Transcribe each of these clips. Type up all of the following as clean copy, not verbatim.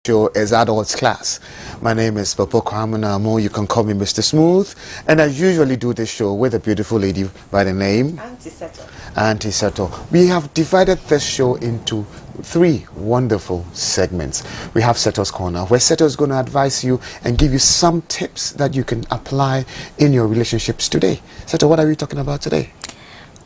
Show is Adults Class. My name is Popo Kwamunamo. You can call me Mr. Smooth, and I usually do this show with a beautiful lady by the name Auntie Seto. We have divided this show into three wonderful segments. We have Seto's Corner, where Seto is going to advise you and give you some tips that you can apply in your relationships today. Seto, what are we talking about today?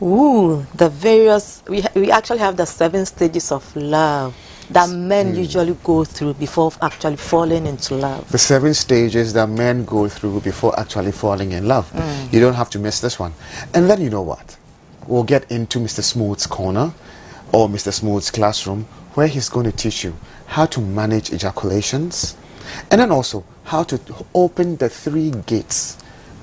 Ooh, the various, we actually have the 7 stages of love that men usually go through before actually falling into love. The 7 stages that men go through before actually falling in love. You don't have to miss this one. And then you know what? We'll get into Mr. Smooth's Corner or Mr. Smooth's Classroom, where he's going to teach you how to manage ejaculations, and then also how to open the 3 gates.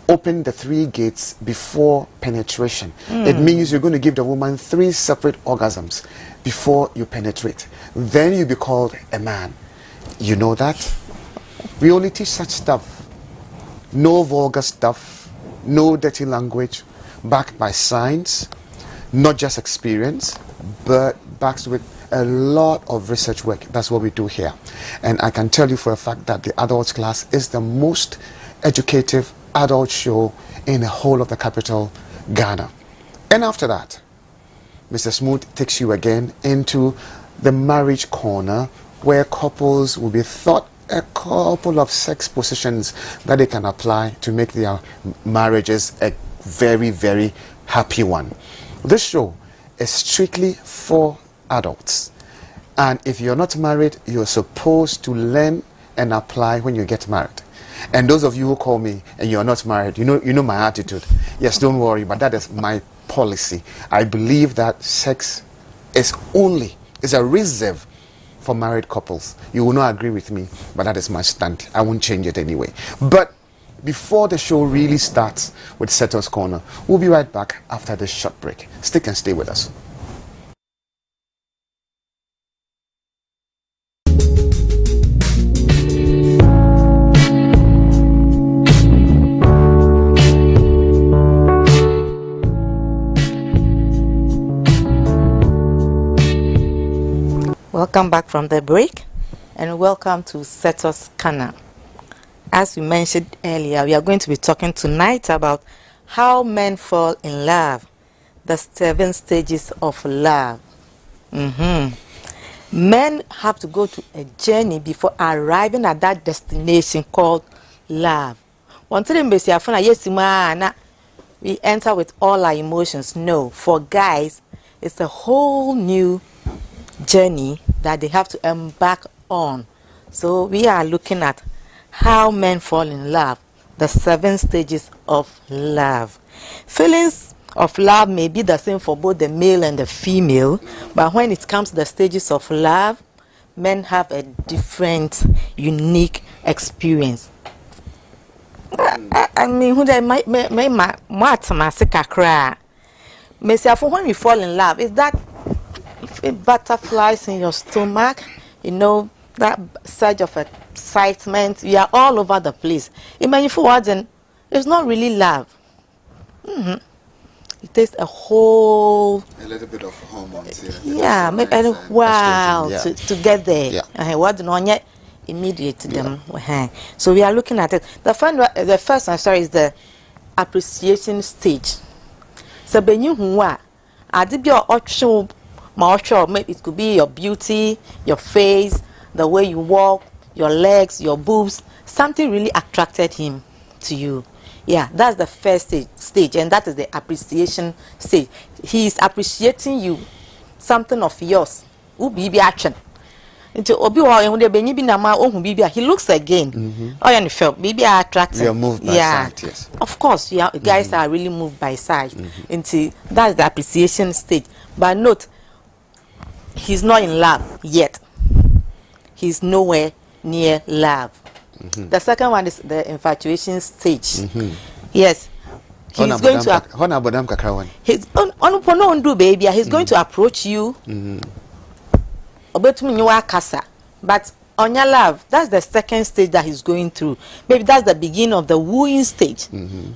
Open the 3 gates before penetration. It means you're going to give the woman 3 separate orgasms before you penetrate. Then you'll be called a man. You know that? We only teach such stuff. No vulgar stuff, no dirty language, backed by science, not just experience, but backed with a lot of research work. That's what we do here. And I can tell you for a fact that the Adults Class is the most educative adult show in the whole of the capital, Ghana. And after that, Mr. Smooth takes you again into the Marriage Corner, where couples will be taught a couple of sex positions that they can apply to make their marriages a very, very happy one. This show is strictly for adults. And if you're not married, you're supposed to learn and apply when you get married. And those of you who call me and you're not married, you know my attitude. Yes, don't worry, but that is my policy. I believe that sex is a reserve for married couples. You will not agree with me, but that is my stand. I won't change it anyway. But before the show really starts with Seto's Corner, we'll be right back after this short break. Stick and stay with us. Welcome back from the break, and welcome to Seto's Corner. As we mentioned earlier, we are going to be talking tonight about how men fall in love, the 7 stages of love. Men have to go through a journey before arriving at that destination called love. We enter with all our emotions. No, for guys, it's a whole new journey that they have to embark on. So we are looking at how men fall in love, the 7 stages of love. Feelings of love may be the same for both the male and the female, but when it comes to the stages of love, men have a different, unique experience. I mean, who they might when we fall in love, is that butterflies in your stomach, you know, that surge of excitement. We are all over the place. Imagine for words, and it's not really love. It takes a little bit of hormones. Yeah, maybe a while to get there. What not yet immediate to them. So we are looking at it. The first one, sorry, is the appreciation stage. So when you are, it could be your beauty, your face, the way you walk, your legs, your boobs. Something really attracted him to you. Yeah, that's the first stage, and that is the appreciation stage. He is appreciating you, something of yours. He looks again. Oh, and felt maybe I attracted. We are moved by sight, yes. Of course, guys are really moved by sight. That's the appreciation stage. But note, he's not in love yet. He's nowhere near love. The second one is the infatuation stage. Yes. He's going to he's going to approach you. But on your love, that's the second stage that he's going through. Maybe that's the beginning of the wooing stage.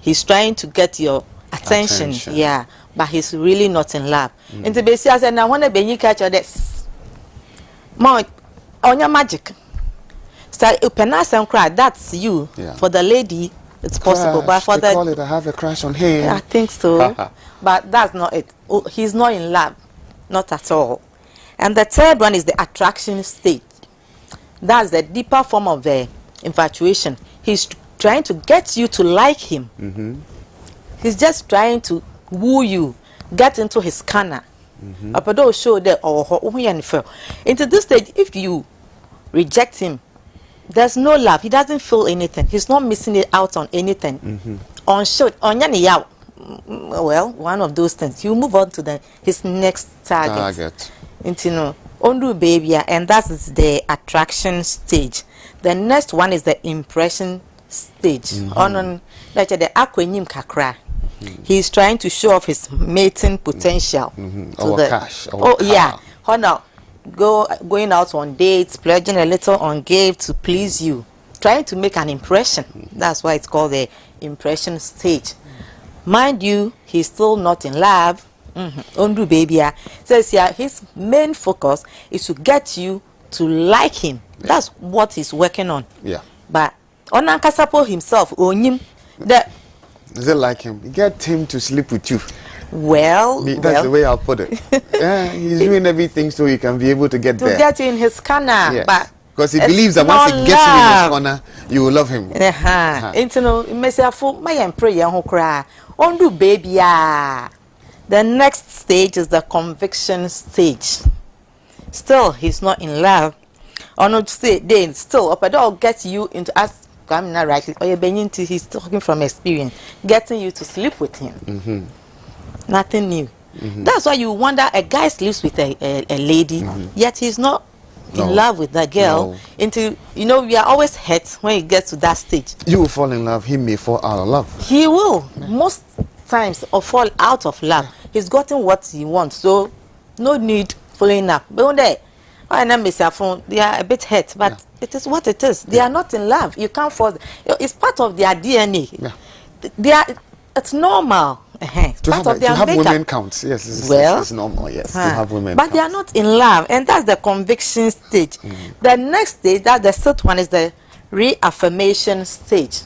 He's trying to get your attention. Yeah, but he's really not in love. And the basis, I said, now when the catch this, on your magic, So penasem cry, that's you. Yeah. For the lady, it's possible, but for they the call it, I have a crush on him. I think so. But that's not it. Oh, he's not in love, not at all. And the third one is the attraction stage. That's the deeper form of the infatuation. He's trying to get you to like him. He's just trying to woo you, get into his corner. But show that into this stage, if you reject him, there's no love. He doesn't feel anything. He's not missing it out on anything. On show, on well, one of those things. You move on to his next target. Into ondu baby, and that is the attraction stage. The next one is the impression stage. On like the akwenyim kakra. He's trying to show off his mating potential. To the cash. Yeah. Now, going out on dates, pledging a little on gift to please you, trying to make an impression. That's why it's called the impression stage. Mind you, he's still not in love. Ondu baby says here his main focus is to get you to like him. That's what he's working on. Yeah. But Onankasapo himself, onyim, that is it like him? Get him to sleep with you. Well, that's the way I'll put it. Yeah, he's doing everything so he can be able to get there. To get in his corner. Yes. But because he believes that once he gets you in his corner, you will love him. Ondu baby. The next stage is the conviction stage. Still, he's not in love. Or not say then still up all get you into us. I'm not right. Or you're beginning to he's talking from experience, getting you to sleep with him. Nothing new. That's why you wonder a guy sleeps with a lady, yet he's not in love with that girl. Until we are always hurt when he gets to that stage. You will fall in love. He may fall out of love. He will most times or fall out of love. He's gotten what he wants, so no need following up. But one day, they are a bit hurt, but it is what it is. They are not in love. You can't force. It's part of their DNA. It's normal. To have women counts. Yes, it's normal. Yes, to have women. But they are not in love, and that's the conviction stage. The next stage, that's the third one, is the reaffirmation stage.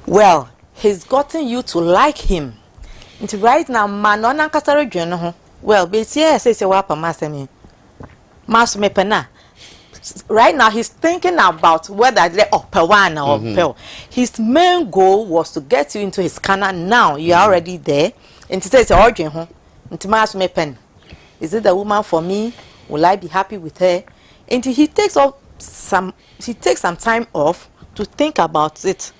Well, he's gotten you to like him. Right now, man, on a well, but say wapa masemi. Masumepena. Right now, he's thinking about whether they're pewana or pel. His main goal was to get you into his corner. Now you are already there. And to say, is it the woman for me? Will I be happy with her? And he takes some time off to think about it.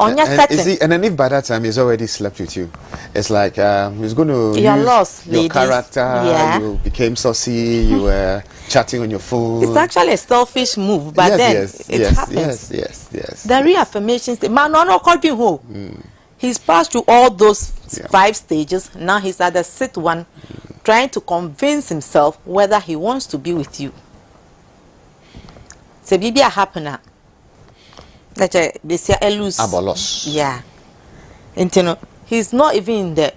And then if by that time he's already slept with you, it's like he's going to use lost, your character. You became saucy. You were chatting on your phone. It's actually a selfish move, but it happens. Yes. The reaffirmations, man, no called you home. He's passed through all those 5 stages. Now he's at the 6th one, trying to convince himself whether he wants to be with you. So, baby, happen. They say abolos. Yeah. And he's not even in the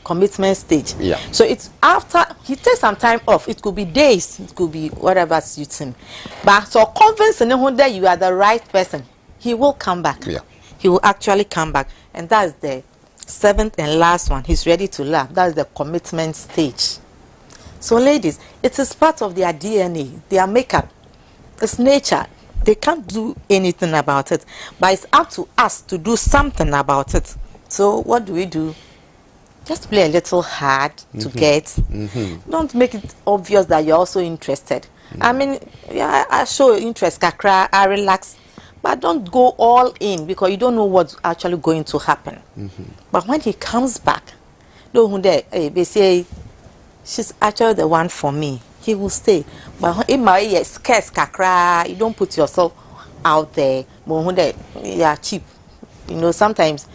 commitment stage. Yeah. So it's after he takes some time off. It could be days, it could be whatever suits him. But so convincing him that you are the right person, he will come back. Yeah. He will actually come back. And that's the 7th and last one. He's ready to laugh. That's the commitment stage. So ladies, it is part of their DNA, their makeup. It's nature. They can't do anything about it, but it's up to us to do something about it. So what do? Just play a little hard to get. Don't make it obvious that you're also interested. I mean, I show interest, kakra, I relax, but don't go all in because you don't know what's actually going to happen. But when he comes back, they say she's actually the one for me. He will stay. But in my scarce kakra, you don't put yourself out there. But cheap. Sometimes,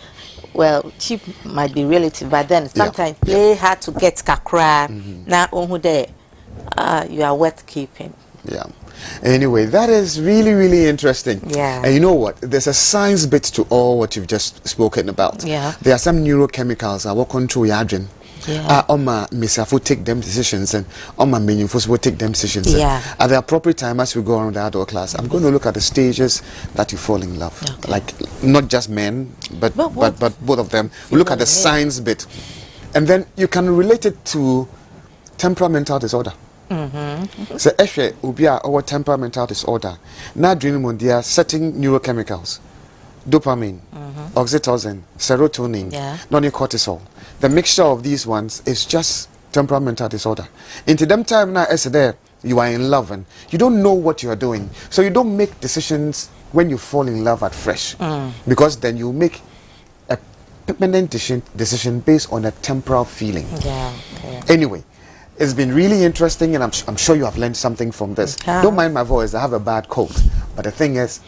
well, cheap might be relative, but then sometimes play hard to get kakra. Now, you are worth keeping. Yeah. Anyway, that is really, really interesting. Yeah. And you know what? There's a science bit to all what you've just spoken about. Yeah. There are some neurochemicals that will control your adrenaline. Yeah. Oma Misafo take them decisions and Oma Meaningful will take them decisions. Yeah. At the appropriate time as we go around the adult class, I'm going to look at the stages that you fall in love. Okay. Like not just men, but both of them. We look at the Yeah. signs bit. And then you can relate it to temperamental disorder. So actually ubia our temperamental disorder. Now dreaming there are certain neurochemicals. Dopamine, oxytocin, serotonin, non-cortisol. The mixture of these ones is just temperamental disorder. Into them time now as there you are in love and you don't know what you are doing. So you don't make decisions when you fall in love at fresh. Because then you make a permanent decision based on a temporal feeling. Yeah. Anyway, it's been really interesting and I'm sure you have learned something from this. Don't mind my voice, I have a bad cold. But the thing is,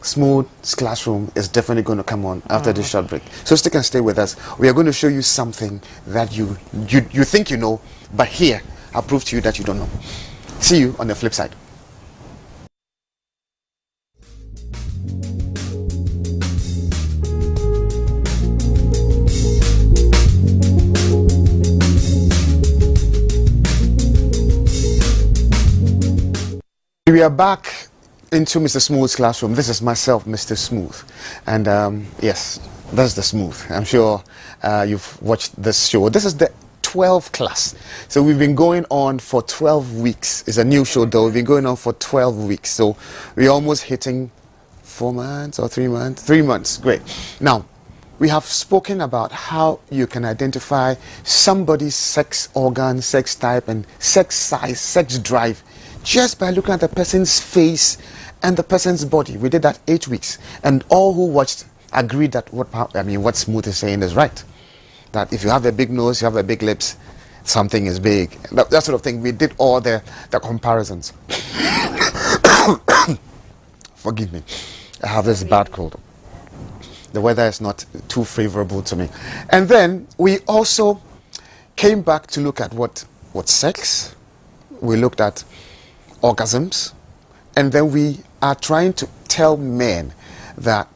Smooth Classroom is definitely going to come on after this short break. So stick and stay with us. We are going to show you something that you think you know, but here, I'll prove to you that you don't know. See you on the flip side. We are back into Mr. Smooth's classroom. This is myself, Mr. Smooth. And yes, that's the Smooth. I'm sure you've watched this show. This is the 12th class. So we've been going on for 12 weeks. It's a new show though. We've been going on for 12 weeks. So we're almost hitting 4 months or 3 months. 3 months. Great. Now, we have spoken about how you can identify somebody's sex organ, sex type, and sex size, sex drive just by looking at the person's face and the person's body. We did that 8 weeks, and all who watched agreed that what Smooth is saying is right. That if you have a big nose, you have a big lips, something is big. That sort of thing. We did all the comparisons. Forgive me, I have this bad cold. The weather is not too favorable to me. And then we also came back to look at what sex. We looked at orgasms, and then we are trying to tell men that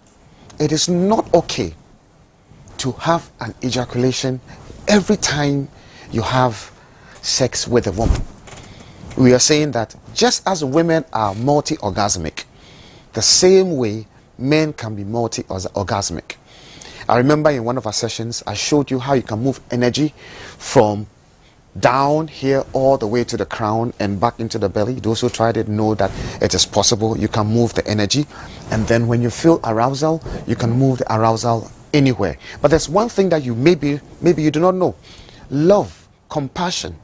it is not okay to have an ejaculation every time you have sex with a woman. We are saying that just as women are multi-orgasmic, the same way men can be multi-orgasmic. I remember in one of our sessions I showed you how you can move energy from down here all the way to the crown and back into the belly. Those who tried it know that it is possible. You can move the energy, and then when you feel arousal, you can move the arousal anywhere. But there's one thing that you maybe you do not know. Love, compassion,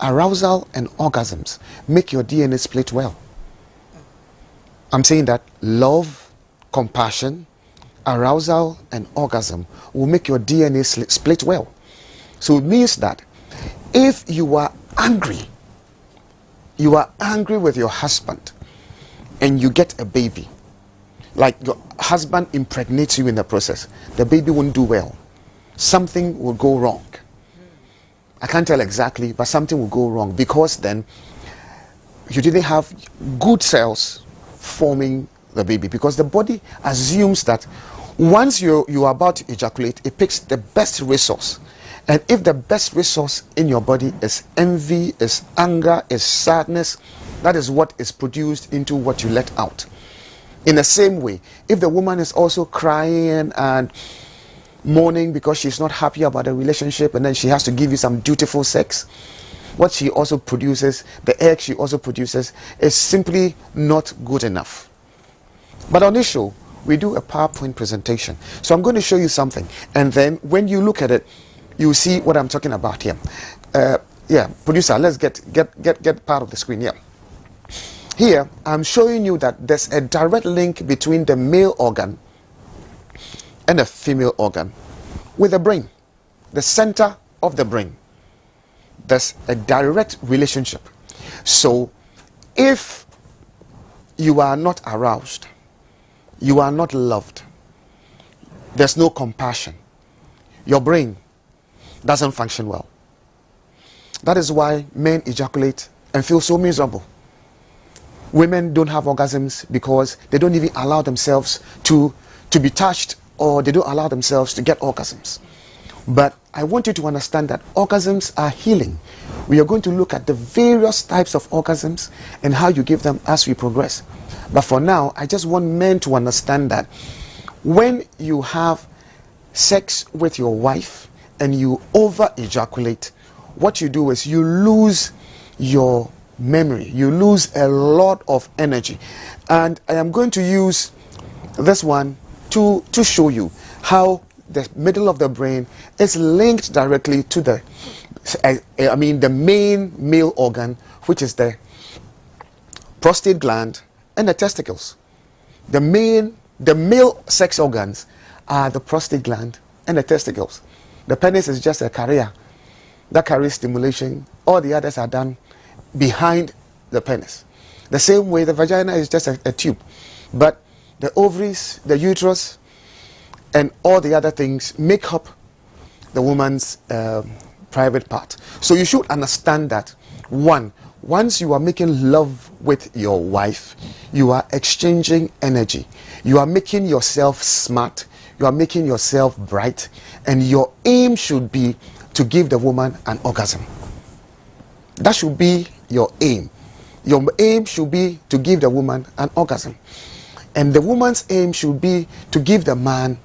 arousal and orgasms make your DNA split well. I'm saying that love, compassion, arousal and orgasm will make your DNA split well. So it means that if you are angry with your husband and you get a baby, like your husband impregnates you in the process, the baby won't do well. Something will go wrong. I can't tell exactly, but something will go wrong, because then you didn't have good cells forming the baby, because the body assumes that once you are about to ejaculate, it picks the best resource. And if the best resource in your body is envy, is anger, is sadness, that is what is produced into what you let out. In the same way, if the woman is also crying and mourning because she's not happy about the relationship, and then she has to give you some dutiful sex, what she also produces, the egg she also produces, is simply not good enough. But on this show, we do a PowerPoint presentation. So I'm going to show you something, and then when you look at it, you see what I'm talking about here. Yeah, producer, let's get part of the screen here. Here, I'm showing you that there's a direct link between the male organ and the female organ with the brain, the center of the brain. There's a direct relationship. So if you are not aroused, you are not loved, there's no compassion, your brain doesn't function well. That is why men ejaculate and feel so miserable. Women don't have orgasms because they don't even allow themselves to be touched or they don't allow themselves to get orgasms. But I want you to understand that orgasms are healing. We are going to look at the various types of orgasms and how you give them as we progress. But for now, I just want men to understand that when you have sex with your wife and you over ejaculate, what you do is you lose your memory, you lose a lot of energy. And I am going to use this one to show you how the middle of the brain is linked directly to the the main male organ, which is the prostate gland and the testicles. The male sex organs are the prostate gland and the testicles. The penis is just a carrier that carries stimulation. All the others are done behind the penis. The same way the vagina is just a tube. But the ovaries, the uterus, and all the other things make up the woman's private part. So you should understand that, once you are making love with your wife, you are exchanging energy. You are making yourself smart. You are making yourself bright. And your aim should be to give the woman an orgasm. That should be your aim. Your aim should be to give the woman an orgasm. And the woman's aim should be to give the man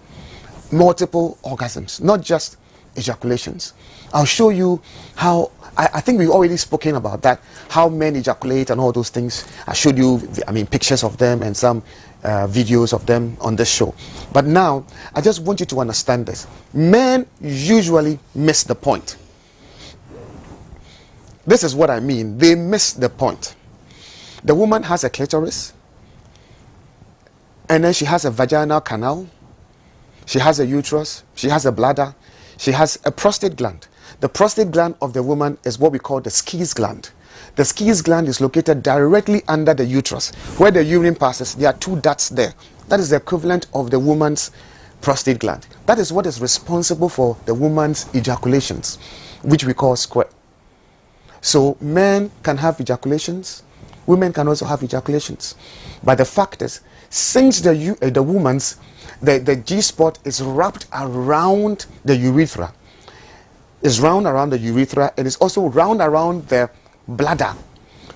multiple orgasms, not just ejaculations. I'll show you how, I think we've already spoken about that, how men ejaculate and all those things. I showed you, pictures of them and some videos of them on this show. But now, I just want you to understand this. Men usually miss the point. This is what I mean. They miss the point. The woman has a clitoris, and then she has a vaginal canal, she has a uterus, she has a bladder, she has a prostate gland. The prostate gland of the woman is what we call the skis gland. The skis gland is located directly under the uterus. Where the urine passes, there are two ducts there. That is the equivalent of the woman's prostate gland. That is what is responsible for the woman's ejaculations, which we call squirt. So men can have ejaculations, women can also have ejaculations. But the fact is, since the woman's the G-spot is wrapped around the urethra, is round around the urethra, and is also round around the bladder.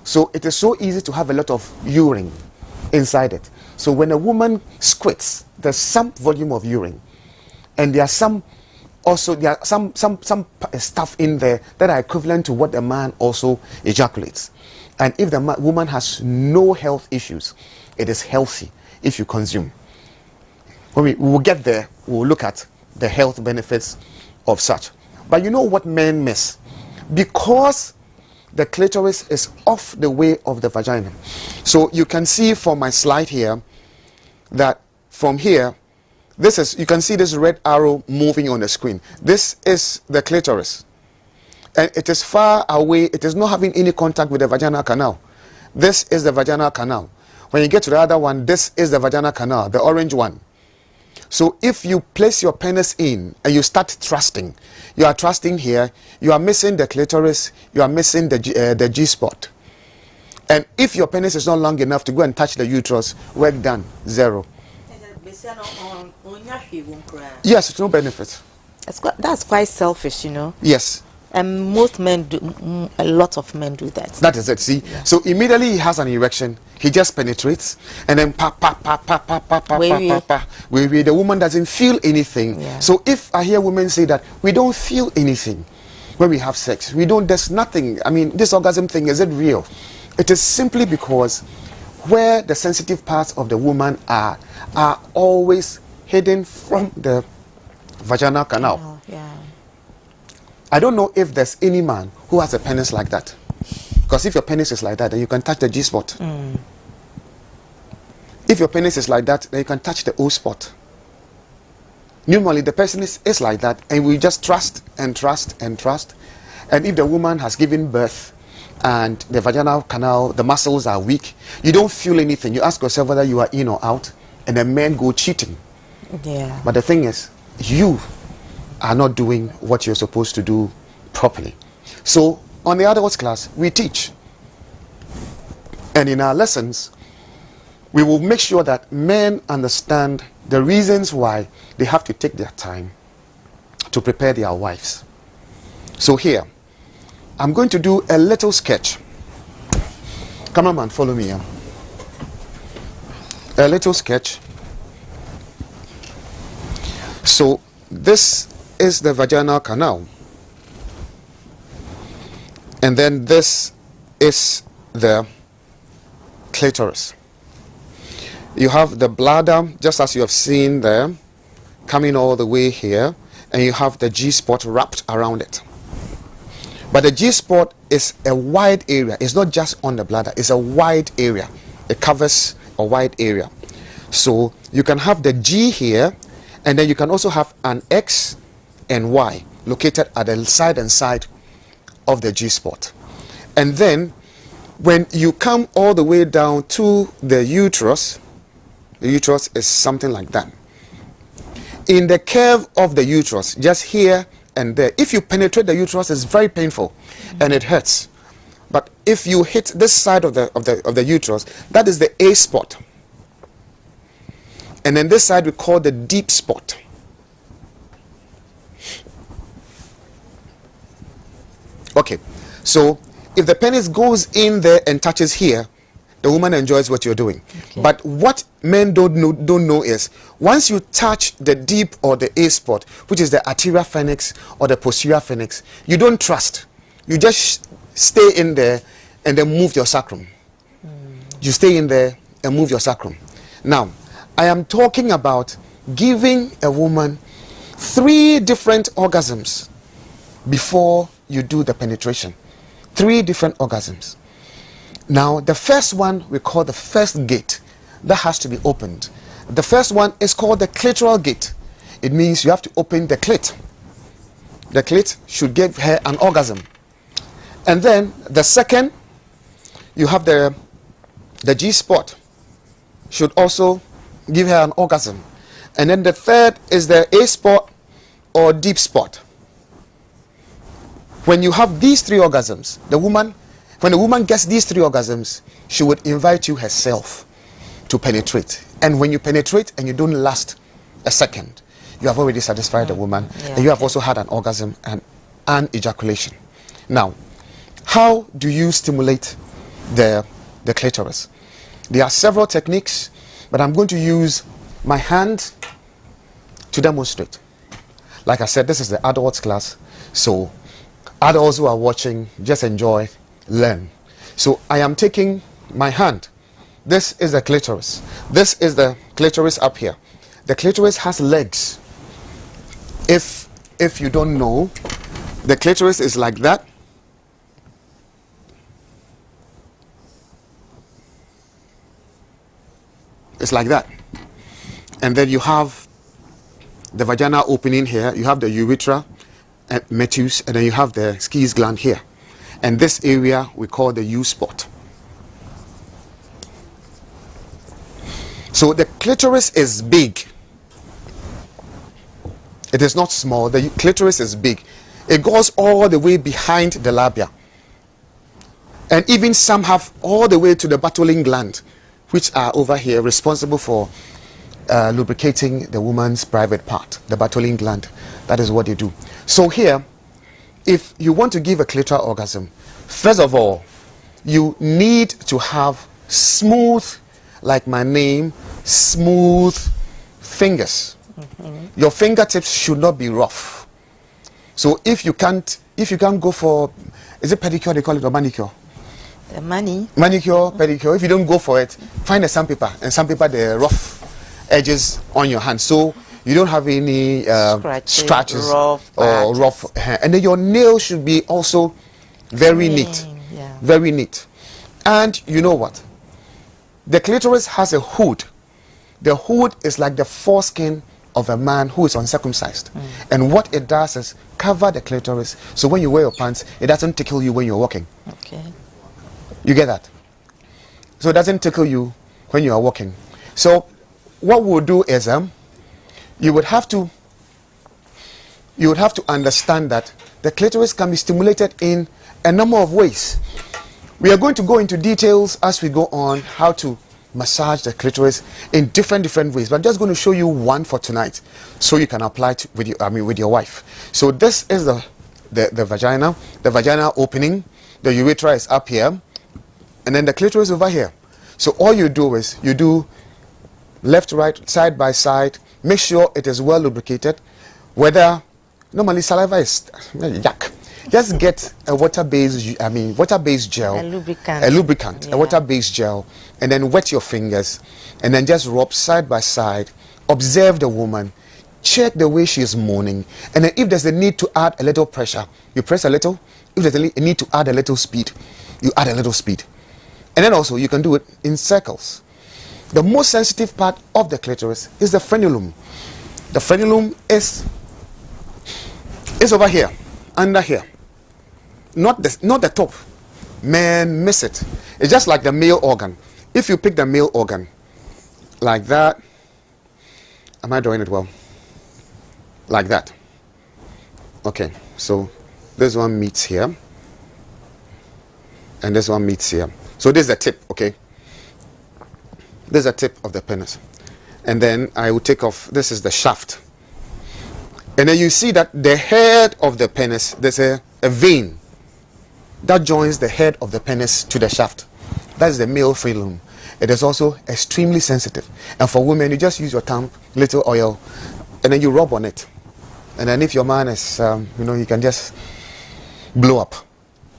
So it is so easy to have a lot of urine inside it. So when a woman squirts, there's some volume of urine, and there are some stuff in there that are equivalent to what the man also ejaculates. And if the woman has no health issues, it is healthy if you consume. When we will get there, we will look at the health benefits of such. But you know what men miss? Because the clitoris is off the way of the vagina. So you can see from my slide here that from here, you can see this red arrow moving on the screen. This is the clitoris. And it is far away. It is not having any contact with the vaginal canal. This is the vaginal canal. When you get to the other one, this is the vaginal canal, the orange one. So if you place your penis in and you start thrusting, you are thrusting here, you are missing the clitoris, you are missing the G-spot. And if your penis is not long enough to go and touch the uterus, work done, zero. Yes, it's no benefit. That's quite selfish, you know. Yes. And most men do, a lot of men do that. That is it, see? Yeah. So immediately he has an erection, he just penetrates, and then the woman doesn't feel anything. Yeah. So if I hear women say that we don't feel anything when we have sex, there's nothing, this orgasm thing, is it real? It is simply because where the sensitive parts of the woman are always hidden from the vaginal canal. Oh, yeah. I don't know if there's any man who has a penis like that. Because if your penis is like that, then you can touch the G-spot. Mm. If your penis is like that, then you can touch the O-spot. Normally, the person is like that, and we just trust and trust and trust. And if the woman has given birth and the vaginal canal, the muscles are weak, you don't feel anything. You ask yourself whether you are in or out, and the men go cheating. Yeah. But the thing is, you are not doing what you're supposed to do properly. So on the adults class, we teach, and in our lessons we will make sure that men understand the reasons why they have to take their time to prepare their wives. So here, I'm going to do a little sketch. Cameraman, follow me. A little sketch. So this is the vaginal canal. And then this is the clitoris. You have the bladder, just as you have seen there, coming all the way here, and you have the G-spot wrapped around it. But the G-spot is a wide area. It's not just on the bladder. It's a wide area. It covers a wide area. So you can have the G here, and then you can also have an X and Y located at the side and side of the G-spot. And then when you come all the way down to the uterus is something like that. In the curve of the uterus, just here and there, if you penetrate the uterus, it's very painful and it hurts. But if you hit this side of the uterus, that is the A spot. And then this side we call the deep spot. Okay, so if the penis goes in there and touches here, the woman enjoys what you're doing. Okay. But what men don't know is, once you touch the deep or the A spot, which is the anterior pharynx or the posterior pharynx, you don't trust. You just stay in there and then move your sacrum. You stay in there and move your sacrum. Now, I am talking about giving a woman 3 different orgasms before you do the penetration. 3 different orgasms. Now, the first one we call the first gate. That has to be opened. The first one is called the clitoral gate. It means you have to open the clit. The clit should give her an orgasm. And then the second, you have the G-spot. Should also give her an orgasm. And then the third is the A-spot or deep spot. When you have these 3 orgasms, when the woman gets these 3 orgasms, she would invite you herself to penetrate. And when you penetrate and you don't last a second, you have already satisfied the woman, and you have also had an orgasm and an ejaculation. Now, how do you stimulate the clitoris? There are several techniques, but I'm going to use my hand to demonstrate. Like I said, this is the adults class, so adults who are watching, just enjoy, learn. So I am taking my hand. This is the clitoris. This is the clitoris up here. The clitoris has legs. If you don't know, the clitoris is like that. It's like that. And then you have the vaginal opening here. You have the urethra and meatus, and then you have the Skene's gland here. And this area we call the U spot. So the clitoris is big. It is not small. The clitoris is big. It goes all the way behind the labia. And even some have all the way to the Bartholin gland, which are over here, responsible for lubricating the woman's private part, the Bartholin gland. That is what they do. So here, if you want to give a clitoral orgasm, first of all, you need to have smooth, like my name, smooth fingers. Your fingertips should not be rough. So if you can't go for, is it pedicure they call it, or manicure? Manicure, pedicure. If you don't go for it, find a sandpaper, and sandpaper the rough edges on your hand, so you don't have any scratches or rough hair. And then your nails should be also very neat. Yeah. Very neat. And you know what? The clitoris has a hood. The hood is like the foreskin of a man who is uncircumcised. And what it does is cover the clitoris, so when you wear your pants, it doesn't tickle you when you're walking. Okay. You get that? So it doesn't tickle you when you are walking. So what we'll do is you would have to understand that the clitoris can be stimulated in a number of ways. We are going to go into details as we go on how to massage the clitoris in different ways, but I'm just going to show you one for tonight so you can apply it with your wife. So this is the vagina opening. The urethra is up here, and then the clitoris over here. So all you do is you do left, right, side by side. Make sure it is well lubricated. Whether normally saliva is yuck. Just get a water-based gel, a lubricant, yeah. a water-based gel, and then wet your fingers, and then just rub side by side. Observe the woman, check the way she is moaning, and then if there's a need to add a little pressure, you press a little. If there's a need to add a little speed, you add a little speed, and then also you can do it in circles. The most sensitive part of the clitoris is the frenulum. The frenulum is over here, under here. Not the top. Men miss it. It's just like the male organ. If you pick the male organ like that, am I doing it well? Like that. Okay, so this one meets here, and this one meets here. So this is the tip, okay? This is the tip of the penis. And then I will take off, this is the shaft. And then you see that the head of the penis, there's a vein that joins the head of the penis to the shaft. That is the male frenulum. It is also extremely sensitive. And for women, you just use your tongue, little oil, and then you rub on it. And then if your man is, you can just blow up.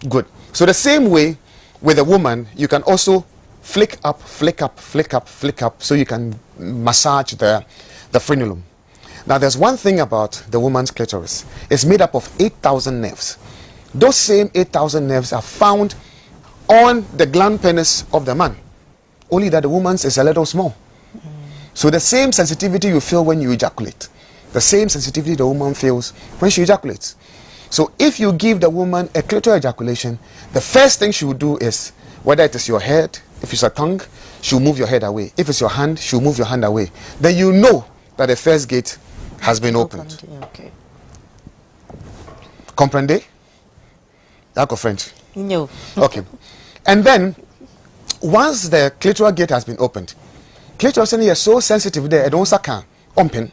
Good. So the same way with a woman, you can also flick up, flick up, flick up, flick up, so you can massage the frenulum. Now, there's one thing about the woman's clitoris. It's made up of 8,000 nerves. Those same 8,000 nerves are found on the gland penis of the man. Only that the woman's is a little small. So the same sensitivity you feel when you ejaculate, the same sensitivity the woman feels when she ejaculates. So if you give the woman a clitoral ejaculation, the first thing she will do is, whether it is your head, if it's a tongue, she'll move your head away. If it's your hand, she'll move your hand away. Then you know that the first gate has been opened. Okay. Comprende? That's French. No. Okay. And then, once the clitoral gate has been opened, clitoris is so sensitive there, it also can open.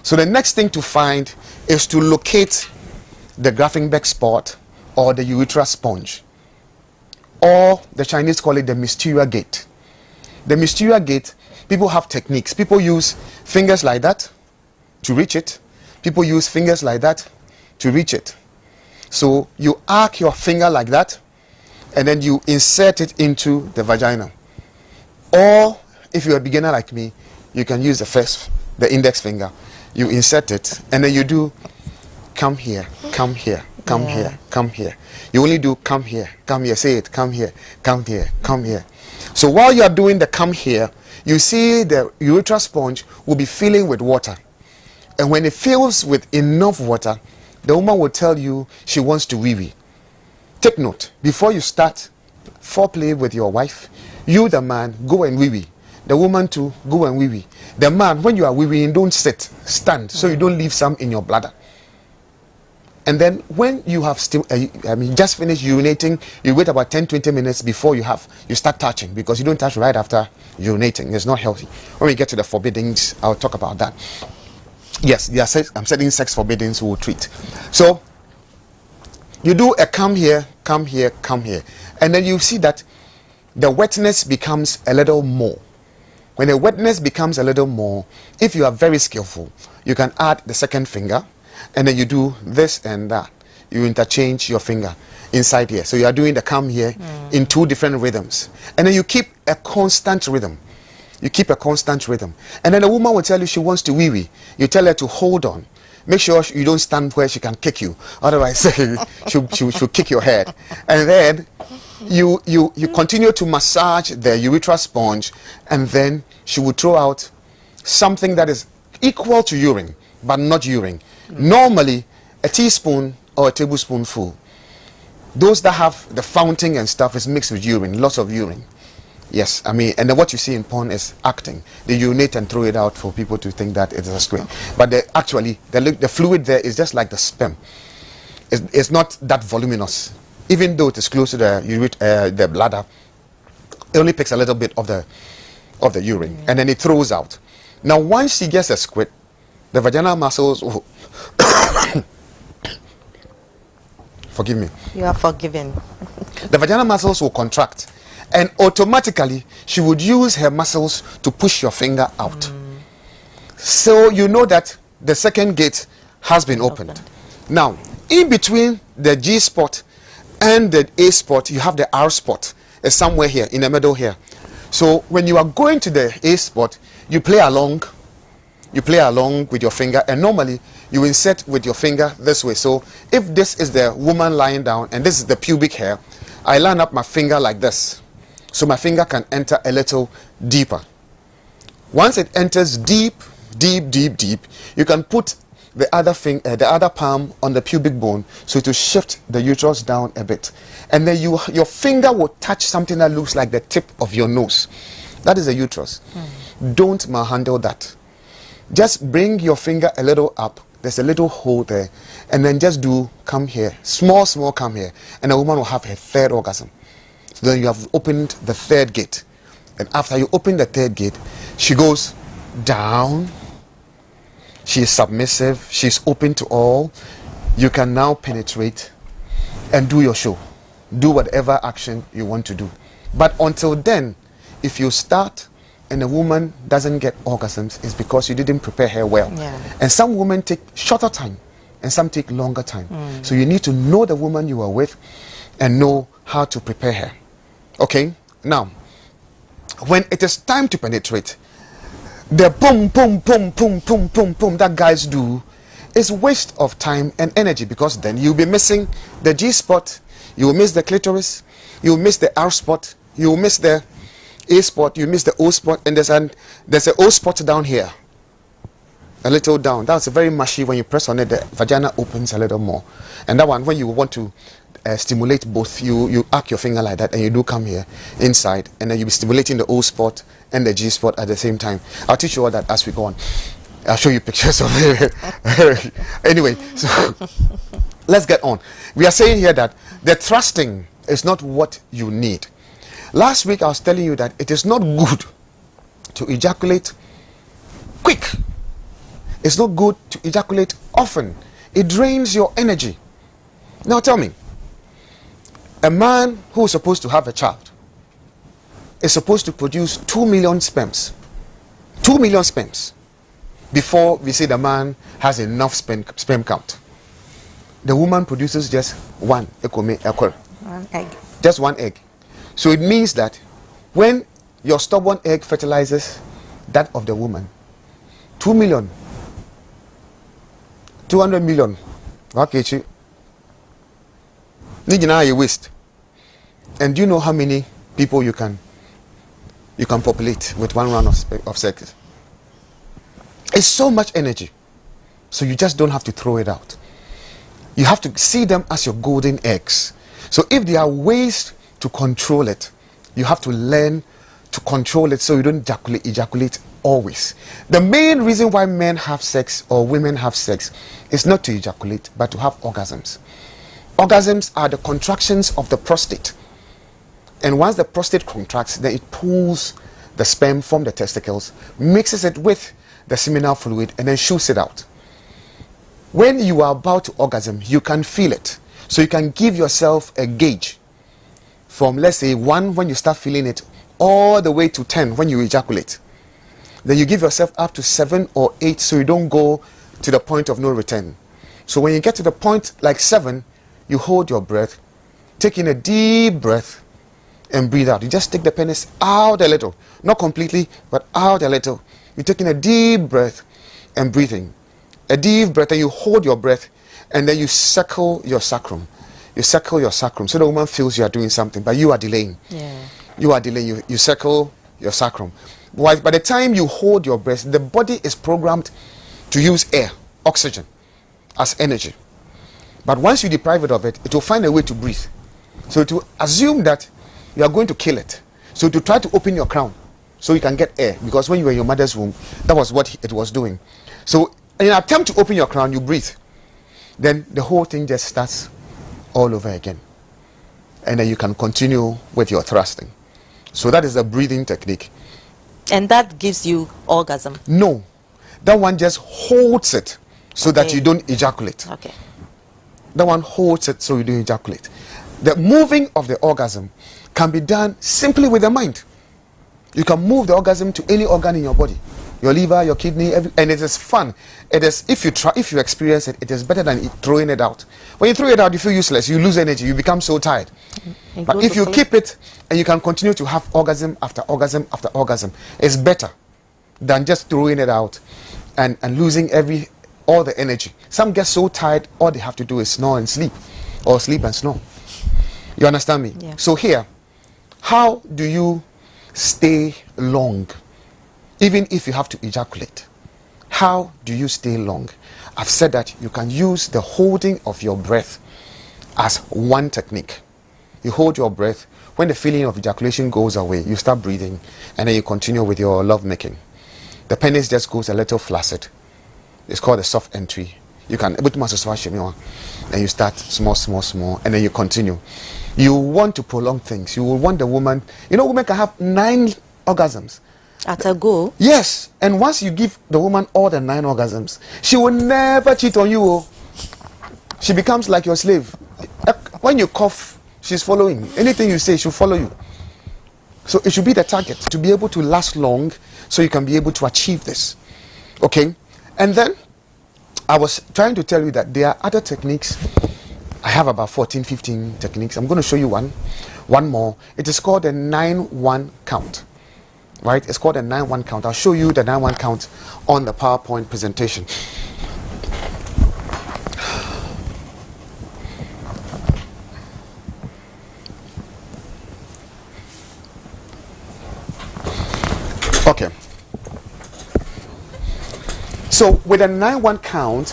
So the next thing to find is to locate the Grafenberg spot or the urethra sponge, or the Chinese call it the mysterious gate. The mysterious gate, people have techniques. People use fingers like that to reach it. People use fingers like that to reach it. So you arc your finger like that, and then you insert it into the vagina. Or if you're a beginner like me, you can use the index finger. You insert it, and then you do come here, come here, come here, come here. You only do come here, say it, come here, come here, come here. So while you are doing the come here, you see the urethral sponge will be filling with water. And when it fills with enough water, the woman will tell you she wants to wee-wee. Take note, before you start foreplay with your wife, you, the man, go and wee-wee. The woman too, go and wee-wee. The man, when you are wee-weeing, don't sit, stand, so you don't leave some in your bladder. And then when you have just finished urinating, you wait about 10-20 minutes before you start touching, because you don't touch right after urinating. It's not healthy. When we get to the forbiddings, I'll talk about that. Yes, there are certain sex forbiddings we'll treat. So you do a come here, come here, come here, and then you see that the wetness becomes a little more. When the wetness becomes a little more, if you are very skillful, you can add the second finger, and then you do this and that. You interchange your finger inside here. So you are doing the come here in two different rhythms, and then you keep a constant rhythm. You keep a constant rhythm. And then the woman will tell you she wants to wee-wee. You tell her to hold on. Make sure you don't stand where she can kick you. Otherwise, she'll kick your head. And then you continue to massage the urethral sponge, and then she will throw out something that is equal to urine, but not urine. Normally, a teaspoon or a tablespoonful. Those that have the fountain and stuff is mixed with urine, lots of urine. Yes, and then what you see in porn is acting. They urinate and throw it out for people to think that it is a squirt. But actually, the fluid there is just like the sperm. It's not that voluminous. Even though it is close to the bladder, It only picks a little bit of the urine, and then it throws out. Now, once she gets a squirt, the vaginal muscles will forgive me. You are forgiven. The vaginal muscles will contract, and automatically she would use her muscles to push your finger out. So you know that the second gate has been opened. Now, in between the G spot and the A spot, you have the R spot. It's somewhere here in the middle here. So when you are going to the A spot, you play along with your finger, and normally you insert with your finger this way. So if this is the woman lying down and this is the pubic hair, I line up my finger like this, so my finger can enter a little deeper. Once it enters deep, you can put the other palm on the pubic bone, so to shift the uterus down a bit, and then your finger will touch something that looks like the tip of your nose. That is the uterus. Don't manhandle that. Just bring your finger a little up. There's a little hole there, and then just come here, small come here, and a woman will have her third orgasm. So then you have opened the third gate, and after you open the third gate, she goes down. She is submissive. She's open to all. You can now penetrate and do your show. Do whatever action you want to do. But until then, if you start and a woman doesn't get orgasms, it's because you didn't prepare her well. And some women take shorter time and some take longer time. So you need to know the woman you are with and know how to prepare her. Okay? Now, when it is time to penetrate, the boom that guys do is waste of time and energy, because then you'll be missing the G spot, you will miss the clitoris, you will miss the R spot, you will miss the A spot, you miss the O spot, and there's an O spot down here, a little down. That's very mushy. When you press on it, the vagina opens a little more, and that one, when you want to stimulate both, you arc your finger like that, and you do come here inside, and then you'll be stimulating the O spot and the G spot at the same time. I'll teach you all that as we go on. I'll show you pictures of it. Anyway, so let's get on. We are saying here that the thrusting is not what you need. Last week I was telling you that it is not good to ejaculate quick. It's not good to ejaculate often. It drains your energy. Now tell me, a man who is supposed to have a child is supposed to produce 2 million sperms. 2 million sperms before we say the man has enough sperm count. The woman produces just one egg. Just one egg. So it means that when your stubborn egg fertilizes that of the woman, 2 million, 200 million, okay, you waste. And do you know how many people you can populate with one round of sex? It's so much energy. So you just don't have to throw it out. You have to see them as your golden eggs. So if there are ways to control it, you have to learn to control it so you don't ejaculate always. The main reason why men have sex or women have sex is not to ejaculate, but to have orgasms. Orgasms are the contractions of the prostate. And once the prostate contracts, then it pulls the sperm from the testicles, mixes it with the seminal fluid, and then shoots it out. When you are about to orgasm, you can feel it. So you can give yourself a gauge from, let's say, 1 when you start feeling it, all the way to 10 when you ejaculate. Then you give yourself up to 7 or 8 so you don't go to the point of no return. So when you get to the point like 7, you hold your breath, take in a deep breath, and breathe out. You just take the penis out a little, not completely, but out a little. You take in a deep breath and breathing. A deep breath, and you hold your breath, and then you circle your sacrum. You circle your sacrum so the woman feels you are doing something, but you are delaying. You are delaying. You circle your sacrum. By the time you hold your breath, the body is programmed to use air, oxygen, as energy. But once you deprive it of it, it will find a way to breathe. So to assume that you are going to kill it. So to try to open your crown so you can get air, because when you were in your mother's womb, that was what it was doing. So in an attempt to open your crown, you breathe. Then the whole thing just starts all over again. And then you can continue with your thrusting. So that is a breathing technique. And that gives you orgasm? No, that one just holds it so that you don't ejaculate. Okay. That one holds it so you don't ejaculate. The moving of the orgasm can be done simply with the mind. You can move the orgasm to any organ in your body, your liver, your kidney, and it is fun. It is, if you experience it, it is better than throwing it out. When you throw it out, you feel useless, you lose energy, you become so tired. But if you keep it and you can continue to have orgasm after orgasm after orgasm, it's better than just throwing it out and losing all the energy. Some get so tired, all they have to do is snore and sleep, or sleep and snore. You understand me? Yeah. So here, how do you stay long, even if you have to ejaculate? How do you stay long? I've said that you can use the holding of your breath as one technique. You hold your breath. When the feeling of ejaculation goes away, you start breathing, and then you continue with your love making. The penis just goes a little flaccid. It's called a soft entry. You can, and you start small, and then you continue. You want to prolong things. You will want the woman. You know, women can have 9 orgasms at a go. Yes, and once you give the woman all the 9 orgasms, she will never cheat on you. Oh. She becomes like your slave. When you cough, she's following. Anything you say, she'll follow you. So it should be the target, to be able to last long, so you can be able to achieve this. Okay? And then I was trying to tell you that there are other techniques. I have about 14, 15 techniques. I'm going to show you one more. It is called the 9-1 count. Right? It's called a 9-1 count. I'll show you the 9-1 count on the PowerPoint presentation. Okay. So with a 9-1 count,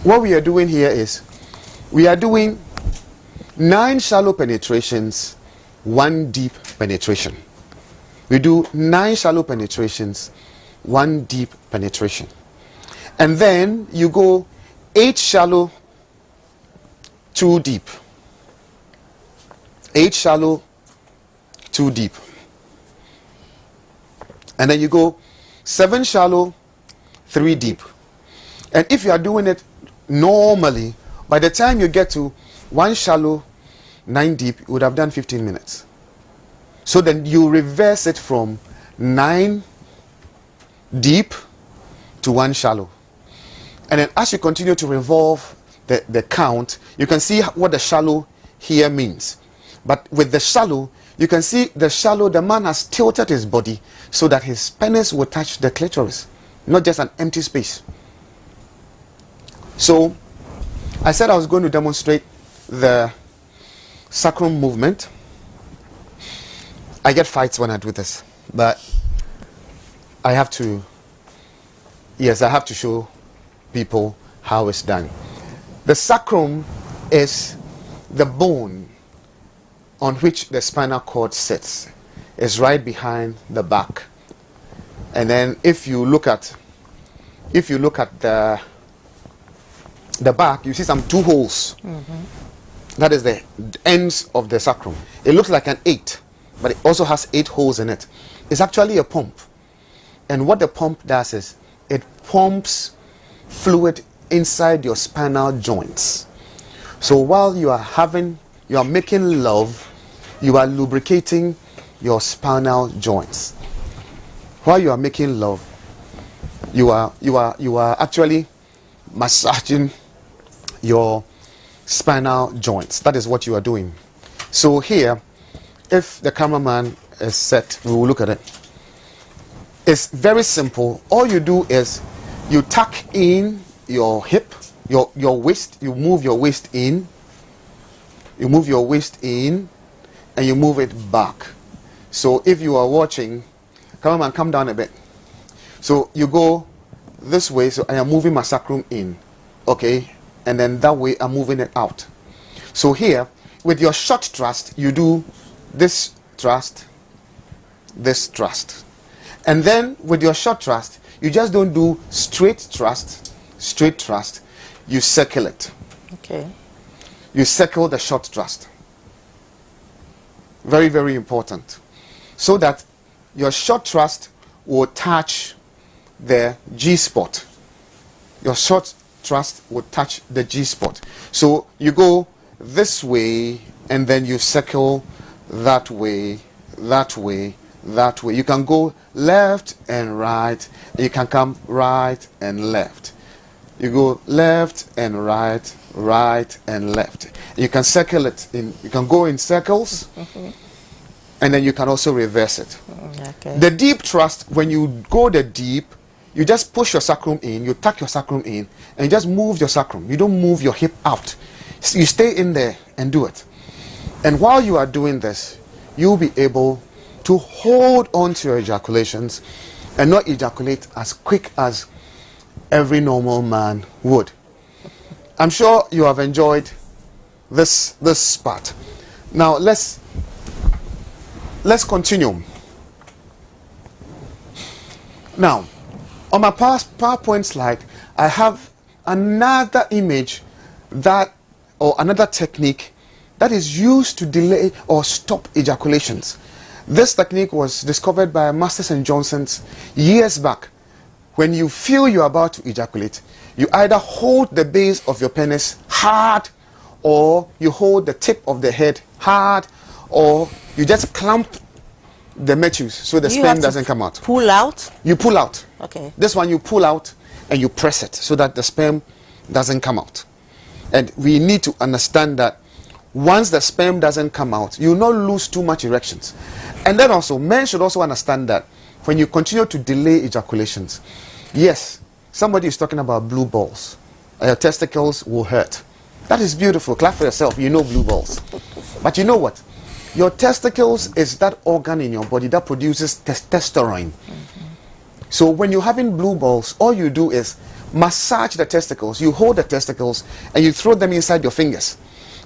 what we are doing here is we are doing 9 shallow penetrations, 1 deep penetration. We do 9 shallow penetrations, 1 deep penetration. And then you go 8 shallow, 2 deep. 8 shallow, 2 deep. And then you go 7 shallow, 3 deep. And if you are doing it normally, by the time you get to 1 shallow, 9 deep, you would have done 15 minutes. So then you reverse it from 9 deep to 1 shallow. And then as you continue to revolve the count, you can see what the shallow here means. But with the shallow, you can see the shallow, the man has tilted his body so that his penis will touch the clitoris, not just an empty space. So I said I was going to demonstrate the sacrum movement. I get fights when I do this, but I have to, yes, I have to show people how it's done. The sacrum is the bone on which the spinal cord sits. It's right behind the back. And then if you look at the back, you see some 2 holes. That is the ends of the sacrum. It looks like an 8, but it also has 8 holes in it. It's actually a pump. And what the pump does is it pumps fluid inside your spinal joints. So while you are making love, you are lubricating your spinal joints. While you are making love, you are actually massaging your spinal joints. That is what you are doing. So here, if the cameraman is set, we will look at it. It's very simple. All you do is you tuck in your hip, your waist, you move your waist in, you move your waist in, and you move it back. So if you are watching, cameraman, come down a bit. So you go this way, so I am moving my sacrum in, okay, and then that way I'm moving it out. So here, with your short thrust, you do this thrust, and then with your short thrust, you just don't do straight thrust, you circle it. Okay. You circle the short thrust. Very, very important. So that your short thrust will touch the G-spot. Your short thrust will touch the G-spot. So you go this way and then you circle that way, that way, that way. You can go left and right. You can come right and left. You go left and right, right and left. You can circle it in. You can go in circles, and then you can also reverse it. Okay. The deep thrust, when you go the deep, you just push your sacrum in. You tuck your sacrum in, and you just move your sacrum. You don't move your hip out. So you stay in there and do it. And while you are doing this, you'll be able to hold on to your ejaculations and not ejaculate as quick as every normal man would. I'm sure you have enjoyed this part. Now let's continue. Now, on my PowerPoint slide, I have another image or another technique that is used to delay or stop ejaculations. This technique was discovered by Masters and Johnson's years back. When you feel you're about to ejaculate, you either hold the base of your penis hard, or you hold the tip of the head hard, or you just clamp the meatus so the sperm doesn't come out. Pull out? You pull out. Okay. This one you pull out and you press it so that the sperm doesn't come out. And we need to understand that once the sperm doesn't come out, you will not lose too much erections. And then also, men should also understand that when you continue to delay ejaculations, yes, somebody is talking about blue balls. Your testicles will hurt. That is beautiful. Clap for yourself. You know blue balls. But you know what? Your testicles is that organ in your body that produces testosterone. So when you're having blue balls, all you do is massage the testicles. You hold the testicles and you throw them inside your fingers.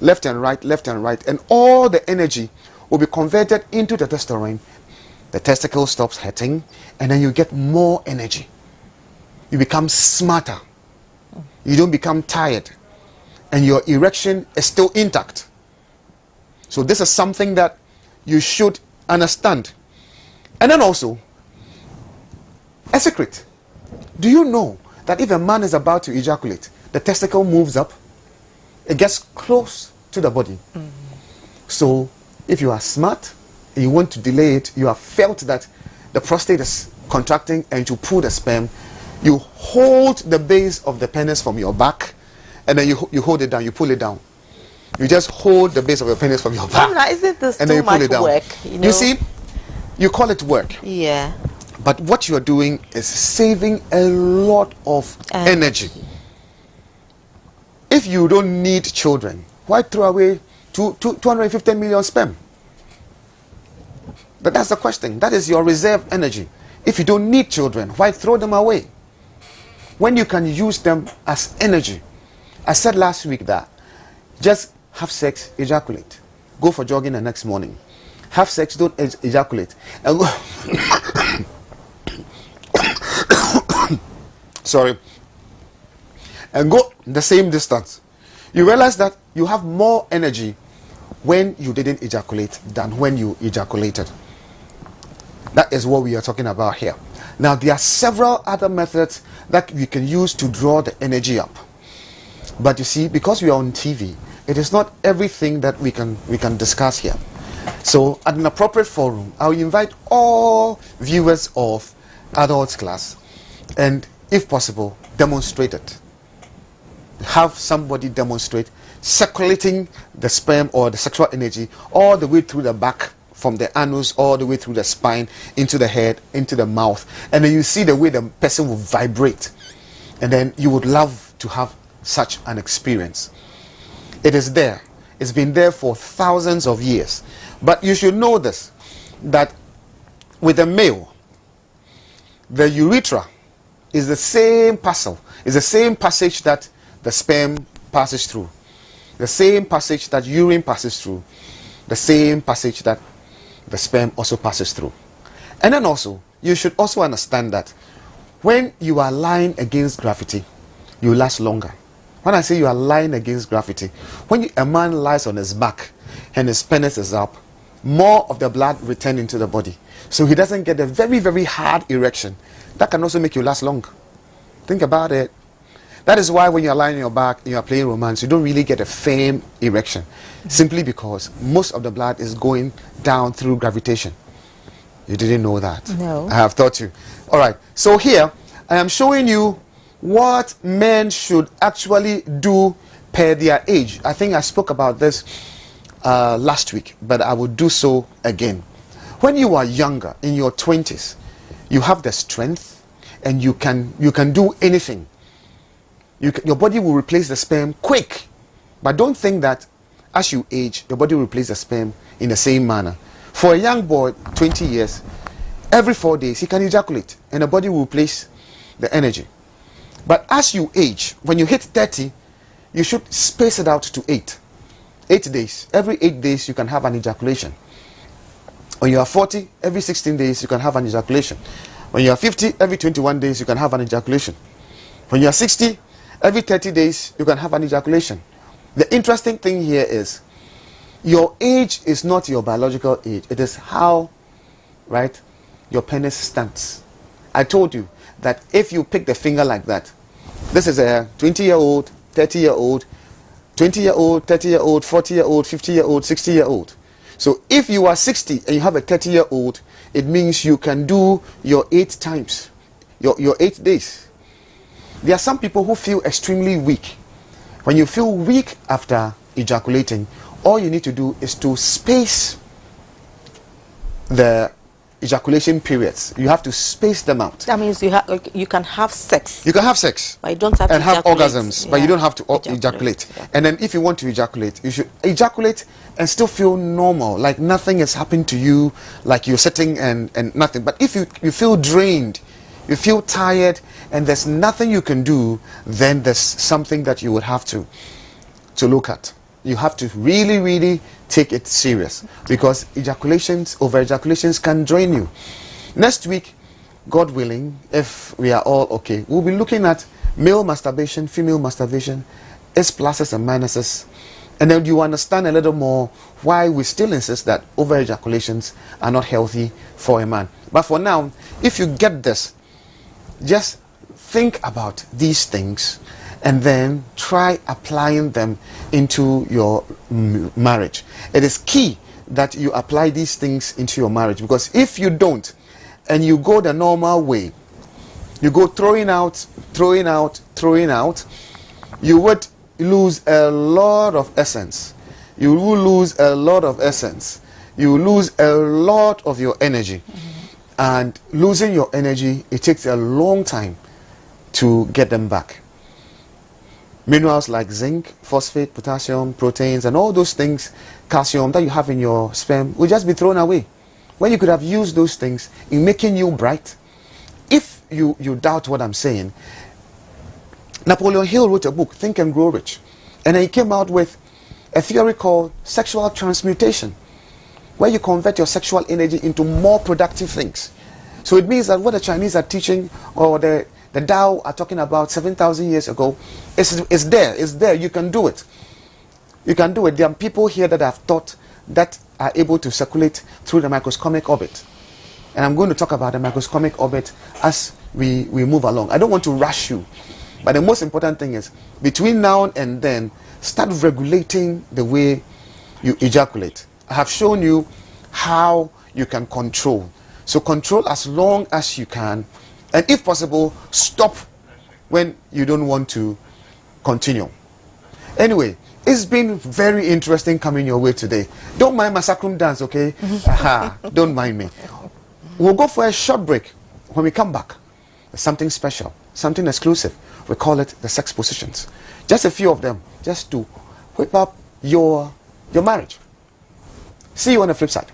Left and right, and all the energy will be converted into the testosterone. The testicle stops hurting, and then you get more energy. You become smarter. You don't become tired, and your erection is still intact. So this is something that you should understand. And then also, a secret. Do you know that if a man is about to ejaculate, the testicle moves up? It gets close to the body. So if you are smart and you want to delay it, you have felt that the prostate is contracting and to pull the sperm, you hold the base of the penis from your back, and then you hold it down, you pull it down. You just hold the base of your penis from your back. Isn't this and then too you pull much it down. work? You know? You see, you call it work. Yeah. But what you are doing is saving a lot of energy. If you don't need children, why throw away 250 million sperm? But that's the question. That is your reserve energy. If you don't need children, why throw them away when you can use them as energy? I said last week that just have sex, ejaculate. Go for jogging the next morning. Have sex, don't ejaculate. And go sorry. And go the same distance. You realize that you have more energy when you didn't ejaculate than when you ejaculated. That is what we are talking about here. Now, there are several other methods that we can use to draw the energy up. But you see, because we are on TV, it is not everything that we can discuss here. So, at an appropriate forum, I will invite all viewers of adult class and, if possible, demonstrate it. Have somebody demonstrate circulating the sperm or the sexual energy all the way through the back, from the anus all the way through the spine, into the head, into the mouth, and then you see the way the person will vibrate, and then you would love to have such an experience. It is there. It's been there for thousands of years. But you should know this, that with a male, the urethra is the same parcel, is the same passage that the sperm passes through, the same passage that urine passes through, the same passage that the sperm also passes through. And then also, you should also understand that when you are lying against gravity, you last longer. When I say you are lying against gravity, when a man lies on his back and his penis is up, more of the blood return into the body. So he doesn't get a very, very hard erection. That can also make you last long. Think about it. That is why when you're lying on your back and you're playing romance, you don't really get a firm erection. Simply because most of the blood is going down through gravitation. You didn't know that? No. I have taught you. Alright, so here I am showing you what men should actually do per their age. I think I spoke about this last week, but I will do so again. When you are younger, in your 20s, you have the strength and you can do anything. Your body will replace the sperm quick. But don't think that as you age, your body will replace the sperm in the same manner. For a young boy, 20 years, every 4 days he can ejaculate and the body will replace the energy. But as you age, when you hit 30, you should space it out to 8 days. Every 8 days you can have an ejaculation. When you are 40, every 16 days you can have an ejaculation. When you are 50, every 21 days you can have an ejaculation. When you are 60, every 30 days you can have an ejaculation. The interesting thing here is your age is not your biological age. It is how, right, your penis stands. I told you that if you pick the finger like that, this is a 20-year-old, 30-year-old, 20-year-old, 30-year-old, 40-year-old, 50-year-old, 60-year-old. So if you are 60 and you have a 30-year-old, it means you can do your 8 times, your 8 days. There are some people who feel extremely weak. When you feel weak after ejaculating, all you need to do is to space the ejaculation periods. You have to space them out. That means you can have sex. You can have sex. But you don't have and to have ejaculate. orgasms, Yeah. but you don't have to ejaculate. Yeah. And then if you want to ejaculate, you should ejaculate and still feel normal, like nothing has happened to you, like you're sitting and nothing. But if you feel drained, you feel tired, and there's nothing you can do, then there's something that you would have to look at. You have to really, really take it serious, because over ejaculations can drain you. Next week, God willing, if we are all okay, we'll be looking at male masturbation, female masturbation, its pluses and minuses, and then you understand a little more why we still insist that over ejaculations are not healthy for a man. But for now, if you get this, just think about these things and then try applying them into your marriage. It is key that you apply these things into your marriage, because if you don't and you go the normal way, you go throwing out, you would lose a lot of essence. You will lose a lot of essence. You will lose a lot of your energy. And losing your energy, it takes a long time to get them back. Minerals like zinc, phosphate, potassium, proteins, and all those things, calcium that you have in your sperm will just be thrown away, when you could have used those things in making you bright. If you doubt what I'm saying, Napoleon Hill wrote a book, Think and Grow Rich, and he came out with a theory called sexual transmutation, where you convert your sexual energy into more productive things. So it means that what the Chinese are teaching, or the Tao are talking about 7,000 years ago, is there. You can do it. You can do it. There are people here that have taught that are able to circulate through the microscopic orbit. And I'm going to talk about the microscopic orbit as we move along. I don't want to rush you. But the most important thing is, between now and then, start regulating the way you ejaculate. I have shown you how you can control. So control as long as you can, and if possible, stop when you don't want to continue. Anyway, it's been very interesting coming your way today. Don't mind my sacrum dance, okay? Aha, don't mind me. We'll go for a short break. When we come back, there's something special, something exclusive. We call it the sex positions. Just a few of them, just to whip up your marriage. See you on the flip side.